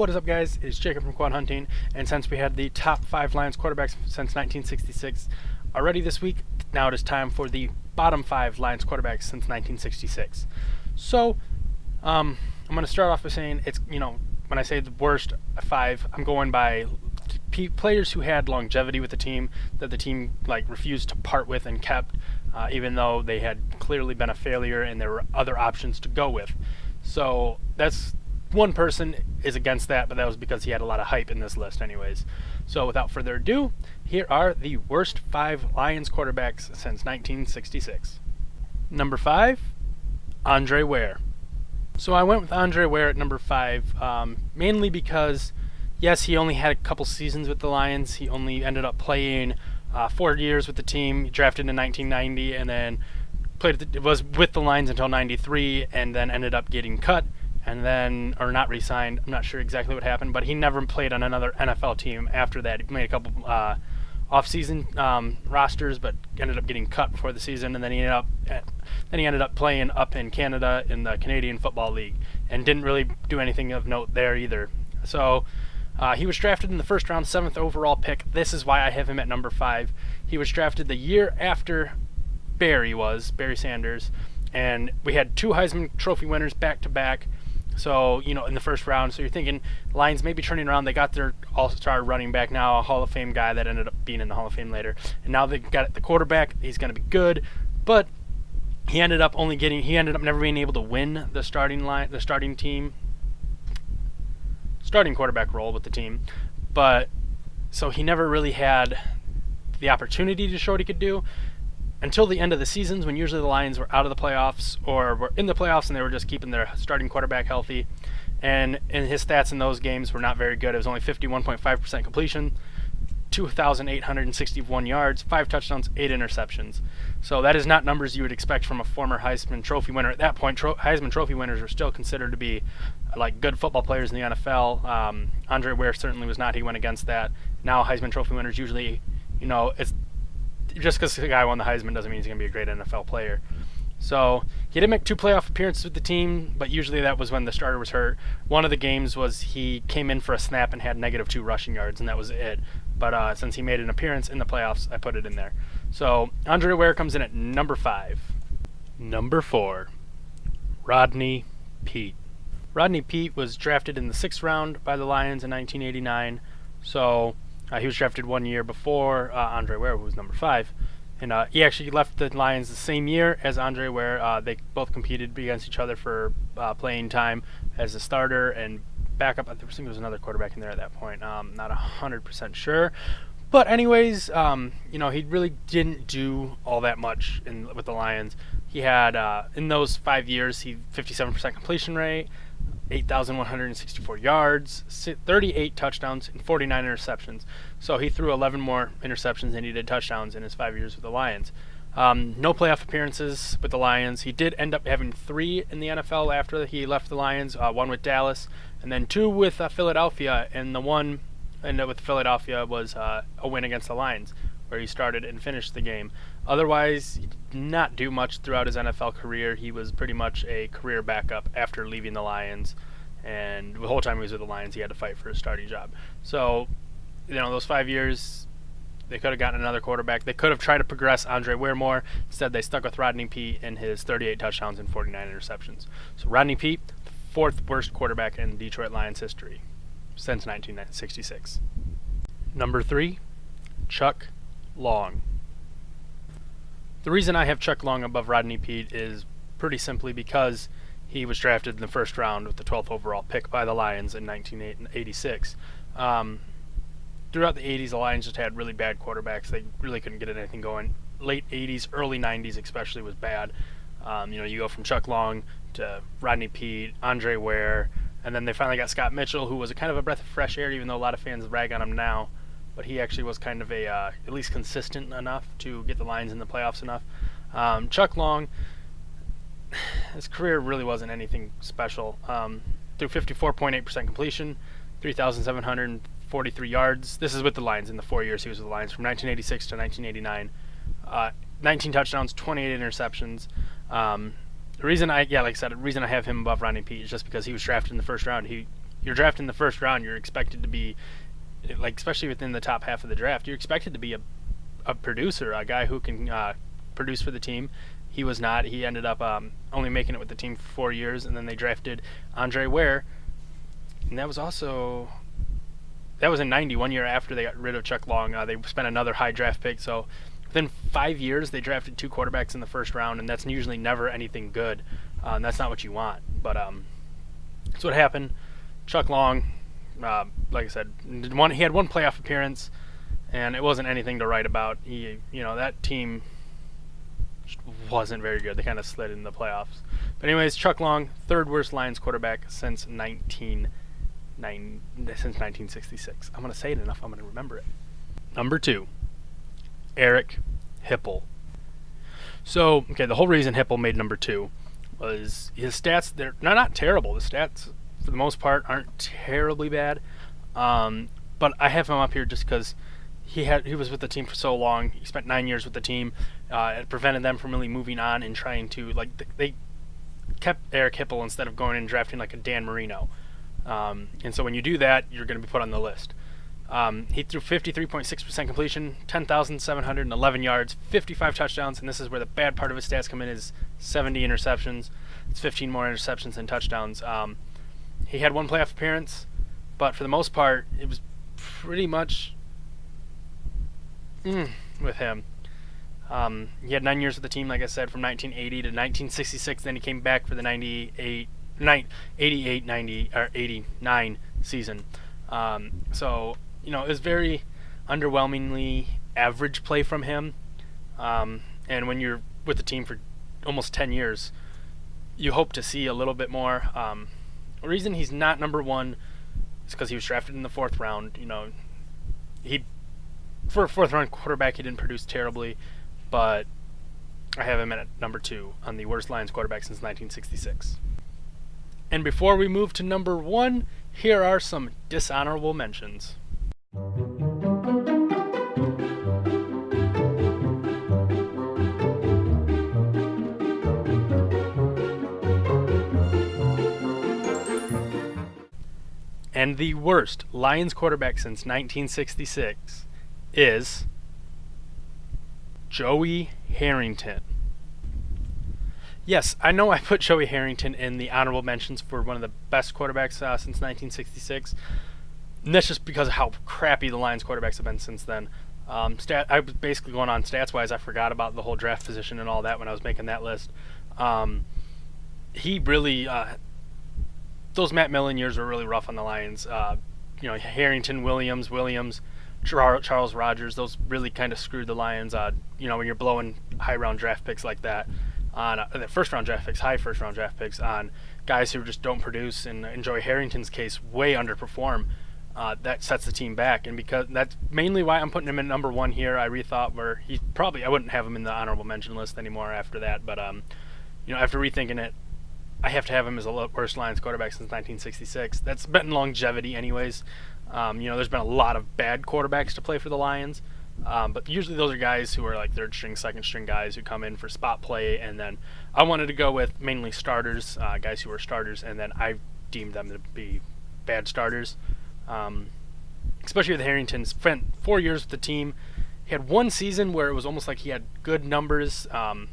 What is up, guys? It's Jacob from QuadHunting, and since we had the top 5 Lions quarterbacks since 1966 already this week, now it is time for the bottom 5 Lions quarterbacks since 1966. So, I'm going to start off by saying when I say the worst 5, I'm going by players who had longevity with the team, that the team refused to part with and kept, even though they had clearly been a failure and there were other options to go with. So that's one person is against that, but that was because he had a lot of hype in this list anyways. So without further ado, here are the worst 5 Lions quarterbacks since 1966. Number 5, Andre Ware. So I went with Andre Ware at number 5, mainly because, yes, he only had a couple seasons with the Lions. He only ended up playing 4 years with the team. He drafted in 1990 and then was with the Lions until 93 and then ended up getting cut and then, or not re-signed. I'm not sure exactly what happened, but he never played on another NFL team after that. He made a couple off-season rosters, but ended up getting cut before the season, and then he ended up playing up in Canada in the Canadian Football League and didn't really do anything of note there either. So he was drafted in the first round, 7th overall pick. This is why I have him at number 5. He was drafted the year after Barry Sanders, and we had 2 Heisman Trophy winners back-to-back. So, in the first round, so you're thinking Lions may be turning around. They got their all-star running back now, a Hall of Fame guy that ended up being in the Hall of Fame later. And now they've got the quarterback. He's going to be good. But he ended up never being able to win the starting quarterback role with the team. But so he never really had the opportunity to show what he could do until the end of the seasons, when usually the Lions were out of the playoffs or were in the playoffs and they were just keeping their starting quarterback healthy. And his stats in those games were not very good. It was only 51.5% completion, 2,861 yards, 5 touchdowns, 8 interceptions. So that is not numbers you would expect from a former Heisman Trophy winner. At that point, Heisman Trophy winners were still considered to be good football players in the NFL. Andre Ware certainly was not. He went against that. Now Heisman Trophy winners usually, it's just because the guy won the Heisman doesn't mean he's going to be a great NFL player. So he did make 2 playoff appearances with the team, but usually that was when the starter was hurt. One of the games was he came in for a snap and had -2 rushing yards, and that was it. But since he made an appearance in the playoffs, I put it in there. So Andre Ware comes in at number 5. Number 4, Rodney Peete. Rodney Peete was drafted in the 6th round by the Lions in 1989. So he was drafted 1 year before Andre Ware, who was number 5. And he actually left the Lions the same year as Andre Ware. They both competed against each other for playing time as a starter and backup. I think there was another quarterback in there at that point. Not 100% sure. But anyways, he really didn't do all that much with the Lions. He had, in those 5 years, 57% completion rate, 8,164 yards, 38 touchdowns, and 49 interceptions. So he threw 11 more interceptions than he did touchdowns in his 5 years with the Lions. No playoff appearances with the Lions. He did end up having 3 in the NFL after he left the Lions, 1 with Dallas, and then 2 with Philadelphia, and the one with Philadelphia was a win against the Lions, where he started and finished the game. Otherwise, he did not do much throughout his NFL career. He was pretty much a career backup after leaving the Lions, and the whole time he was with the Lions, he had to fight for his starting job. So, those 5 years, they could have gotten another quarterback. They could have tried to progress Andre Ware more. Instead, they stuck with Rodney Peete and his 38 touchdowns and 49 interceptions. So Rodney Peete, the 4th worst quarterback in Detroit Lions history since 1966. Number 3, Chuck Long. The reason I have Chuck Long above Rodney Peete is pretty simply because he was drafted in the 1st round with the 12th overall pick by the Lions in 1986. Throughout the 80s, the Lions just had really bad quarterbacks. They really couldn't get anything going. Late 80s, early 90s especially was bad. You go from Chuck Long to Rodney Peete, Andre Ware, and then they finally got Scott Mitchell, who was a kind of a breath of fresh air, even though a lot of fans rag on him now. But he actually was kind of at least consistent enough to get the Lions in the playoffs enough. Chuck Long, his career really wasn't anything special. Through 54.8% completion, 3,743 yards. This is with the Lions in the 4 years he was with the Lions, from 1986 to 1989. 19 touchdowns, 28 interceptions. The reason I have him above Rodney Peete is just because he was drafted in the 1st round. He you're drafted in the first round, you're expected to be, like, especially within the top half of the draft, you're expected to be a producer, a guy who can produce for the team. He was not. He ended up only making it with the team for 4 years, and then they drafted Andre Ware, and that was in '90, 1 year after they got rid of Chuck Long. They spent another high draft pick, so within 5 years they drafted 2 quarterbacks in the first round, and that's usually never anything good. And that's not what you want, but that's what happened. Chuck Long, like I said, he had one playoff appearance, and it wasn't anything to write about. That team wasn't very good. They kind of slid in the playoffs. But anyways, Chuck Long, third worst Lions quarterback since 1966. I'm going to say it enough, I'm going to remember it. Number 2, Eric Hipple. So, okay, the whole reason Hipple made number 2 was his stats. They're not terrible. The stats, for the most part, aren't terribly bad. But I have him up here just because he was with the team for so long. He spent 9 years with the team. It prevented them from really moving on and trying to, they kept Eric Hipple instead of going and drafting like a Dan Marino. And so when you do that, you're going to be put on the list. He threw 53.6% completion, 10,711 yards, 55 touchdowns, and this is where the bad part of his stats come in, is 70 interceptions. It's 15 more interceptions than touchdowns. He had one playoff appearance, but for the most part, it was pretty much with him. He had 9 years with the team, like I said, from 1980 to 1966. Then he came back for the 89 season. So, it was very underwhelmingly average play from him. And when you're with the team for almost 10 years, you hope to see a little bit more. The reason he's not number 1 is because he was drafted in the 4th round. For a 4th round quarterback, he didn't produce terribly, but I have him at number 2 on the worst Lions quarterback since 1966. And before we move to number 1, here are some dishonorable mentions. And the worst Lions quarterback since 1966 is Joey Harrington. Yes, I know I put Joey Harrington in the honorable mentions for one of the best quarterbacks since 1966. And that's just because of how crappy the Lions quarterbacks have been since then. I was basically going on stats-wise. I forgot about the whole draft position and all that when I was making that list. He really... those Matt Millen years were really rough on the Lions. Harrington, Williams, Charles Rogers, those really kind of screwed the Lions. When you're blowing high-round draft picks like that, on the first-round draft picks, high first-round draft picks, on guys who just don't produce, and in Joey Harrington's case, way underperform, that sets the team back. And because that's mainly why I'm putting him in number 1 here. I rethought where I wouldn't have him in the honorable mention list anymore after that. But after rethinking it, I have to have him as the worst Lions quarterback since 1966. That's been longevity anyways. There's been a lot of bad quarterbacks to play for the Lions, but usually those are guys who are like third string, second string guys who come in for spot play, and then I wanted to go with mainly starters, guys who are starters, and then I deemed them to be bad starters. Especially with Harrington, spent 4 years with the team. He had one season where it was almost like he had good numbers, but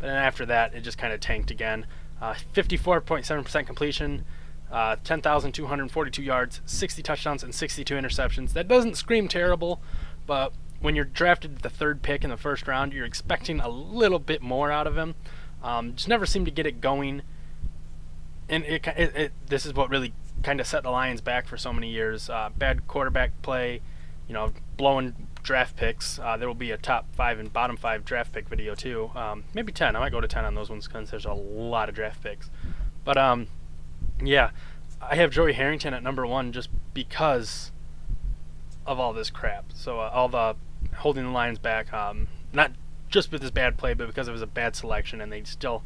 then after that it just kind of tanked again. 54.7% completion, 10,242 yards, 60 touchdowns, and 62 interceptions. That doesn't scream terrible, but when you're drafted the 3rd pick in the first round, you're expecting a little bit more out of him. Just never seemed to get it going, and this is what really kind of set the Lions back for so many years. Bad quarterback play, blowing draft picks. There will be a top 5 and bottom 5 draft pick video too. Maybe 10. I might go to 10 on those ones because there's a lot of draft picks. But yeah, I have Joey Harrington at number 1 just because of all this crap. So all the holding the Lions back, not just with his bad play, but because it was a bad selection, and they still,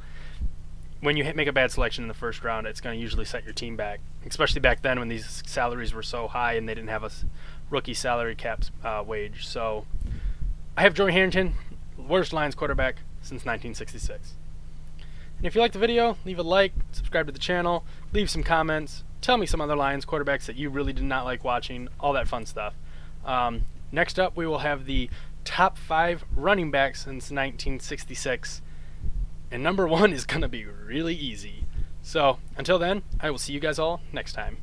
when you make a bad selection in the first round, it's going to usually set your team back, especially back then when these salaries were so high and they didn't have a rookie salary cap wage. So I have Joey Harrington, worst Lions quarterback since 1966. And if you liked the video, leave a like, subscribe to the channel, leave some comments, tell me some other Lions quarterbacks that you really did not like watching, all that fun stuff. Next up, we will have the top 5 running backs since 1966. And number 1 is going to be really easy. So until then, I will see you guys all next time.